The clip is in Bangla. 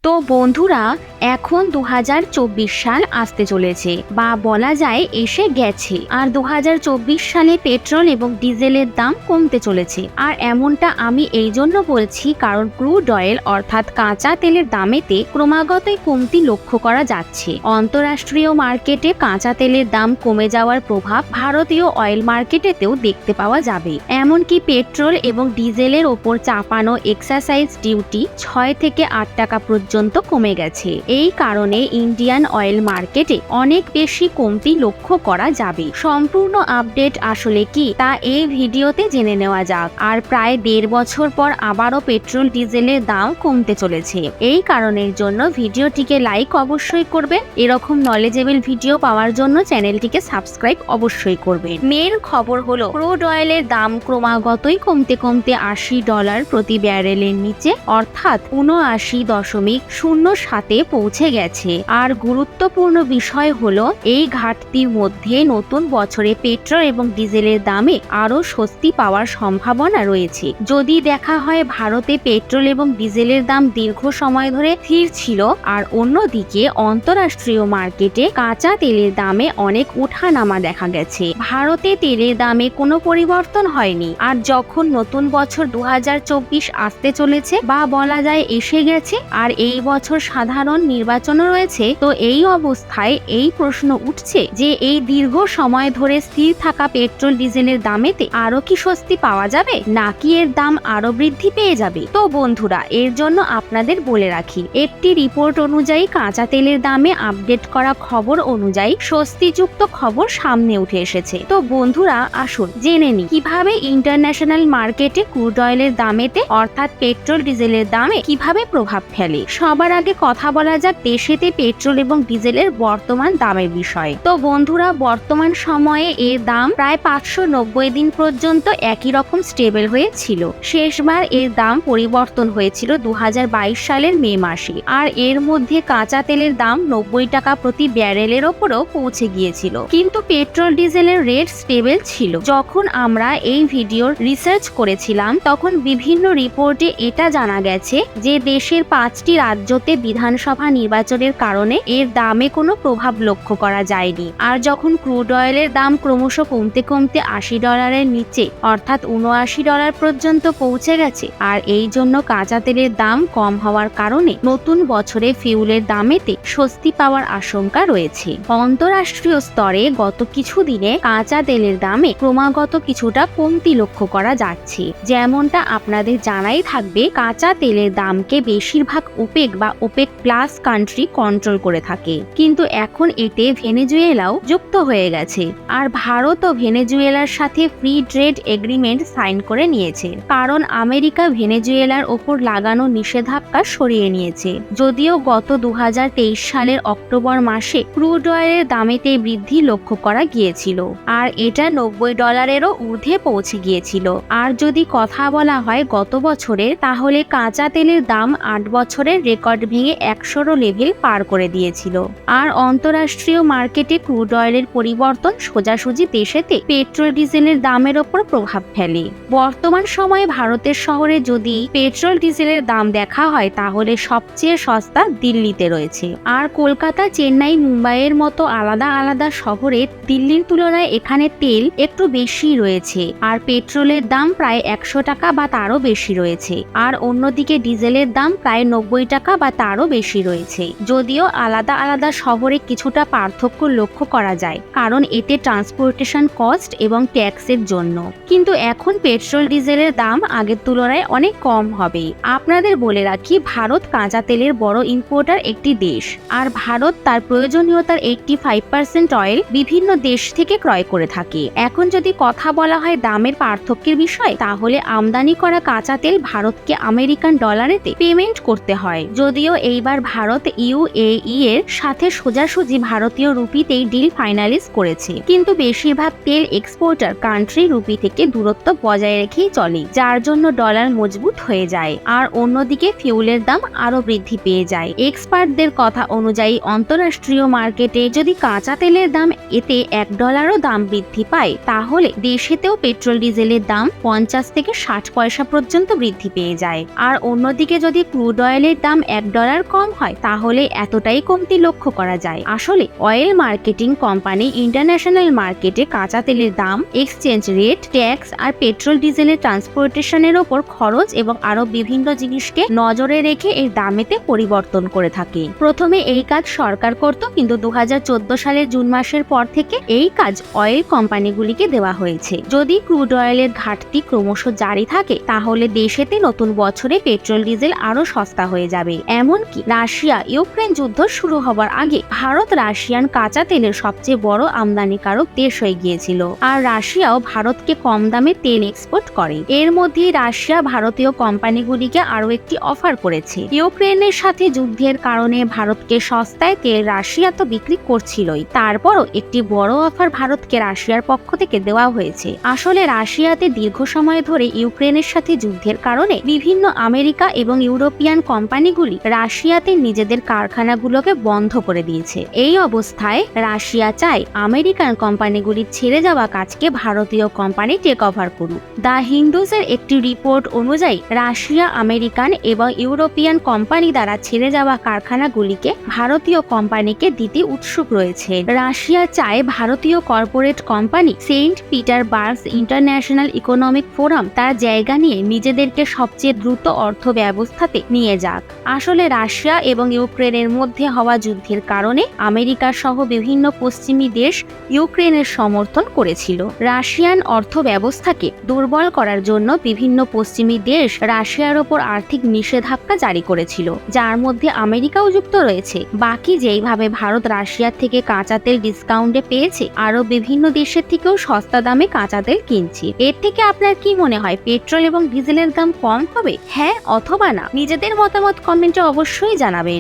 তো বন্ধুরা, এখন ২০২৪ সাল আসতে চলেছে বা বলা যায় এসে গেছে। আর ২০২৪ সালে পেট্রোল এবং ডিজেলের দাম কমতে চলেছে। আর এমনটা আমি এই জন্য বলছি কারণ ক্রুড অয়েল অর্থাৎ কাঁচা তেলের দামেতে ক্রমাগতই কমতি লক্ষ্য করা যাচ্ছে। অন্তরাষ্ট্রীয় মার্কেটে কাঁচা তেলের দাম কমে যাওয়ার প্রভাব ভারতীয় অয়েল মার্কেটেতেও দেখতে পাওয়া যাবে। এমনকি পেট্রোল এবং ডিজেলের ওপর চাপানো এক্সাইজ ডিউটি ৬ থেকে ৮ টাকা পর্যন্ত কমে গেছে। এই কারণে ইন্ডিয়ান অয়েল মার্কেটে অনেক বেশি কমতি লক্ষ্য করা যাবে। সম্পূর্ণ আপডেট আসলে কি তা এই ভিডিওতে জেনে নেওয়া যাক। আর প্রায় ১.৫ বছর পর আবারও পেট্রোল ডিজেলের দাম কমতে চলেছে। এই কারণের জন্য ভিডিওটিকে লাইক অবশ্যই করবেন। এরকম নলেজেবল ভিডিও পাওয়ার জন্য চ্যানেলটিকে সাবস্ক্রাইব অবশ্যই করবেন। মেন খবর হলো ক্রুড অয়েলের দাম ক্রমাগতই কমতে কমতে $৮০ প্রতি ব্যারেলের নিচে অর্থাৎ ৭৯.০৭ পৌঁছে গেছে। আর গুরুত্বপূর্ণ বিষয় হলো এই ঘাটতির মধ্যে নতুন বছরে পেট্রোল এবং ডিজেলের দামে আরও স্বস্তি পাওয়ার সম্ভাবনা রয়েছে। যদি দেখা হয় ভারতে পেট্রোল এবং ডিজেলের দাম দীর্ঘ সময় ধরে স্থির ছিল, আর অন্যদিকে অন্তরাষ্ট্রীয় মার্কেটে কাঁচা তেলের দামে অনেক ওঠানামা দেখা গেছে। ভারতে তেলের দামে কোনো পরিবর্তন হয়নি। আর যখন নতুন বছর ২০২৪ আসতে চলেছে বা বলা যায় এসে গেছে, আর এই বছর সাধারণ নির্বাচনও রয়েছে, তো এই অবস্থায় এই প্রশ্ন উঠছে যে এই দীর্ঘ সময় ধরে স্থির থাকা পেট্রোল ডিজেলের দামেতে আরো কি স্বস্তি পাওয়া যাবে, নাকি এর দাম আরো বৃদ্ধি পেয়ে যাবে? তো বন্ধুরা, এর জন্য আপনাদের বলে রাখি, একটি রিপোর্ট অনুযায়ী কাঁচা তেলের দামে আপডেট করা খবর অনুযায়ী স্বস্তিযুক্ত খবর সামনে উঠে এসেছে। তো বন্ধুরা, আসুন জেনে নিই কিভাবে ইন্টারন্যাশনাল মার্কেটে ক্রুড অয়েলের দামেতে অর্থাৎ পেট্রোল ডিজেলের দামে কিভাবে প্রভাব ফেলে। সবার আগে কথা বলা যাক দেশেতে পেট্রোল এবং ডিজেলের বর্তমান দামের বিষয়ে। তো বন্ধুরা, বর্তমান সময়ে এর দাম প্রায় ৫৯০ দিন পর্যন্ত একই রকম স্টেবল হয়েছিল। শেষবার এর দাম পরিবর্তন হয়েছিল ২০২২ সালের মে মাসে। আর এর মধ্যে কাঁচা তেলের দাম ৯০ টাকা প্রতি ব্যারেলের ওপরও পৌঁছে গিয়েছিল, কিন্তু পেট্রোল ডিজেলের রেট স্টেবল ছিল। যখন আমরা এই ভিডিওর রিসার্চ করেছিলাম তখন বিভিন্ন রিপোর্টে এটা জানা গেছে যে দেশের ৫টি রাজ্যতে বিধানসভা নির্বাচনের কারণে এর দামে কোনো প্রভাব লক্ষ্য করা যায়নি। আর যখন ক্রুড অয়েলের দাম ক্রমশ কমতে কমতে $৮০ নিচে অর্থাৎ $৭৯ পর্যন্ত পৌঁছে গেছে, আর এই জন্য কাঁচা তেলের দাম কম হওয়ার কারণে নতুন বছরে ফিউলের দামেতে স্বস্তি পাওয়ার আশঙ্কা রয়েছে। অন্তরাষ্ট্রীয় স্তরে গত কিছুদিনে কাঁচা তেলের দামে ক্রমাগত কিছুটা কমতি লক্ষ্য করা যাচ্ছে। যেমনটা আপনাদের জানাই থাকবে, কাঁচা তেলের দামকে বেশিরভাগ ওপেক বা ওপেক প্লাস কান্ট্রি কন্ট্রোল করে থাকে, কিন্তু এখন এতে ভেনেজুয়েলাও যুক্ত হয়ে গেছে। আর ভারত ও ভেনেজুয়েলার সাথে ফ্রি ট্রেড এগ্রিমেন্ট সাইন করে নিয়েছে, কারণ আমেরিকা ভেনেজুয়েলার ওপর লাগানো নিষেধাজ্ঞা সরিয়ে নিয়েছে। যদিও গত ২০২৩ সালের অক্টোবর মাসে ক্রুড অয়েলের দামেতে বৃদ্ধি লক্ষ্য করা গিয়েছিল, আর এটা $৯০ ঊর্ধ্বে পৌঁছে গিয়েছিল। আর যদি কথা বলা হয় গত বছরের, তাহলে কাঁচা তেলের দাম ৮ বছরের রেকর্ড ভেঙে ১০০ লেভেল পার করে দিয়েছিল। আর অন্তরাষ্ট্রীয় মার্কেটে ক্রুড অয়েলের পরিবর্তন সোজাসুজি দেশেতে পেট্রোল ডিজেলের দামের ওপর প্রভাব ফেলে। বর্তমান সময়ে ভারতের শহরে যদি পেট্রোল ডিজেলের দাম দেখা হয়, তাহলে সবচেয়ে সস্তা দিল্লিতে রয়েছে। আর কলকাতা, চেন্নাই, মুম্বাইয়ের মতো আলাদা আলাদা শহরে দিল্লির তুলনায় এখানে তেল একটু বেশি রয়েছে, আর পেট্রোলের দাম প্রায় ১০০ টাকা বা তারও বেশি রয়েছে। আর অন্যদিকে ডিজেলের দাম প্রায় ৯০ টাকা বা তারও বেশি রয়েছে। যদিও আলাদা আলাদা শহরে কিছুটা পার্থক্য লক্ষ্য করা যায়, কারণ এতে ট্রান্সপোর্টেশন কস্ট এবং ট্যাক্সের জন্য। কিন্তু এখন পেট্রোল ডিজেলের দাম আগের তুলনায় অনেক কম হবে। আপনাদের বলে রাখি, ভারত কাঁচা তেলের বড় ইম্পোর্টার একটি দেশ, আর ভারত তার প্রয়োজনীয়তার 85% অয়েল বিভিন্ন দেশ থেকে ক্রয় করে থাকে। এখন যদি কথা বলা হয় দামের পার্থক্যের বিষয়, তাহলে আমদানি করা কাঁচা তেল ভারতকে আমেরিকান ডলারেতে পেমেন্ট করতে হয়। যদিও এইবার ভারত UAE এর সাথে সোজাসুজি ভারতীয় রুপিতেই ডিল ফাইনালাইজ করেছে, কিন্তু বেশিরভাগ তেল এক্সপোর্টার কান্ট্রি রুপি থেকে দূরত্ব বজায় রেখেই চলে, যার জন্য ডলার মজবুত হয়ে যায়। আর অন্যদিকে ফিউলের দাম আরো বৃদ্ধি পেয়ে যায়। এক্সপার্টদের কথা অনুযায়ী অন্তরাষ্ট্রীয় মার্কেটে যদি কাঁচা তেলের দাম এতে $১ও দাম বৃদ্ধি পায়, তাহলে দেশেতেও পেট্রোল ডিজেলের দাম ৫০ থেকে ৬০ পয়সা পর্যন্ত বৃদ্ধি পেয়ে যায়। আর অন্যদিকে যদি ক্রুড অয়েলের দাম $1 কম হয় তাহলে এতটাই কমতি লক্ষ্য করা যায়। আসলে অয়েল মার্কেটিং কোম্পানি ইন্টারন্যাশনাল মার্কেটে কাঁচা তেলের দাম, এক্সচেঞ্জ রেট, ট্যাক্স আর পেট্রোল ডিজেলের ট্রান্সপোর্টেশনের ওপর খরচ এবং আরো বিভিন্ন জিনিসকে নজরে রেখে এর দামেতে পরিবর্তন করে থাকে। প্রথমে এই কাজ সরকার করত, কিন্তু 2014 সালের জুন মাসের পর থেকে এই কাজ অয়েল কোম্পানিগুলিকে দেওয়া হয়েছে। যদি ক্রুড অয়েলের ঘাটতি ক্রমশ জারি থাকে তাহলে দেশেতে নতুন বছরে পেট্রোল ডিজেল আরো সস্তা হয়ে যাবে। এমনকি রাশিয়া ইউক্রেন যুদ্ধ শুরু হবার আগে ভারত রাশিয়ান কাঁচা তেলের সবচেয়ে বড় আমদানিকারক দেশ হয়ে গিয়েছিল, আর রাশিয়াও ভারতকে কম দামে তেল এক্সপোর্ট করে। এর মধ্যে রাশিয়া ভারতীয় কোম্পানিগুলিকে আরো একটি অফার করেছে। ইউক্রেনের সাথে যুদ্ধের কারণে ভারতকে সস্তায় তেল রাশিয়া তো বিক্রি করছিলই, তারপরও একটি বড় অফার ভারতকে রাশিয়ার পক্ষ থেকে দেওয়া হয়েছে। আসলে রাশিয়াতে দীর্ঘ সময় ধরে ইউক্রেনের সাথে যুদ্ধের কারণে বিভিন্ন আমেরিকা এবং ইউরোপিয়ান কোম্পানিগুলি রাশিয়াতে নিজেদের কারখানাগুলোকে বন্ধ করে দিয়েছে। এই অবস্থায় রাশিয়া চায় আমেরিকান কোম্পানিগুলি ছেড়ে যাওয়া কাজকে ভারতীয় কোম্পানি টেক ওভার করুক। দ্য হিন্দুজের একটি রিপোর্ট অনুযায়ী রাশিয়া আমেরিকান এবং ইউরোপিয়ান কোম্পানি দ্বারা ছেড়ে যাওয়া কারখানাগুলিকে ভারতীয় কোম্পানিকে দিতে উৎসুক রয়েছে। রাশিয়া চায় ভারতীয় corporate company Saint Petersburg's international economic forum তার জায়গা নিয়ে নিজেদেরকে সবচেয়ে দ্রুত অর্থ ব্যবস্থাতে নিয়ে যাক। আসলে রাশিয়া এবং ইউক্রেনের মধ্যে হওয়া যুদ্ধের কারণে আমেরিকা সহ বিভিন্ন পশ্চিমী দেশ ইউক্রেনের সমর্থন করেছিল। রাশিয়ান অর্থ ব্যবস্থাকে দুর্বল করার জন্য বিভিন্ন পশ্চিমী দেশ রাশিয়ার ওপর আর্থিক নিষেধাজ্ঞা জারি করেছিল, যার মধ্যে আমেরিকাও যুক্ত রয়েছে। বাকি যেইভাবে ভারত রাশিয়ার থেকে কাঁচা তেল ডিসকাউন্টে পেয়েছে, আরো বিভিন্ন দেশের থেকেও সস্তা দামে কাঁচা তেল কিনছে। এর থেকে আপনার কি মনে হয়, পেট্রোল এবং ডিজেলের দাম কম হবে? হ্যাঁ অথবা না? নিজেদের মতামত কমেন্টে অবশ্যই জানাবেন।